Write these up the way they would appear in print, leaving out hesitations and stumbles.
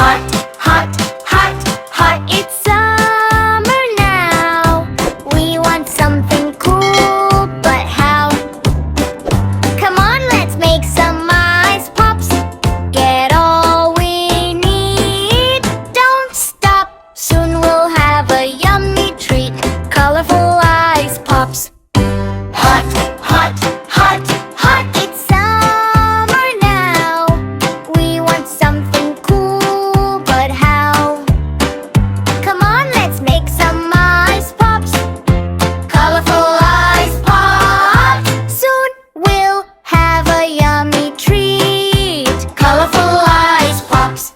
Hot, hot, hot, hot. It's summer now. We want something cool, but how? Come on, let's make some ice pops. Get all we need. Don't stop. Soon we'll have a yummy treat. Colorful ice pops. Hot, hot, hot, hot. It's summer now. We want something cool, but how? Come on, let's make some ice pops. Colorful ice pops. Soon we'll have a yummy treat. Colorful ice pops.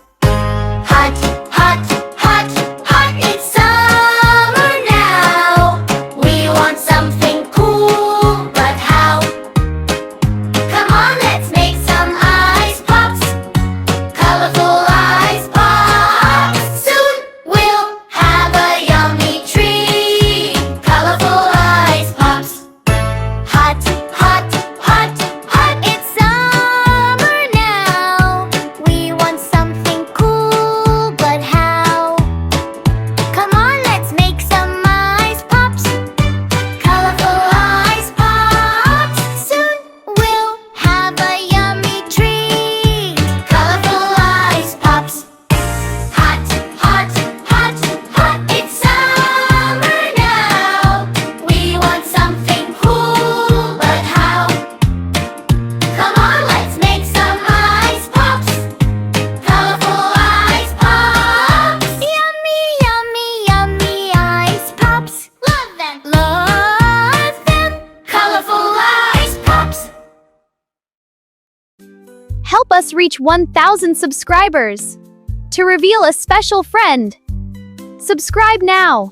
Hot, hot, hot, hot. It's summer now. We want something cool, but how? Come on, let's make some ice pops. Colorful ice pops. Soon we'll have a yummy treat. Colorful ice pops. Hot, hot, hot, hot. It's summer now. We want something cool, but how? Come on, let's make some ice pops. Colorful ice pops. Soon we'll have a yummy treat. Colorful ice pops. Hot, hot, hot, hot. It's summer now. We want something cool, but how? Come on, let's make some ice pops. Colorful ice pops. Yummy, yummy, yummy ice pops. Love them. Love them. Colorful ice pops. Help us reach 1,000 subscribers. To reveal a special friend, subscribe now.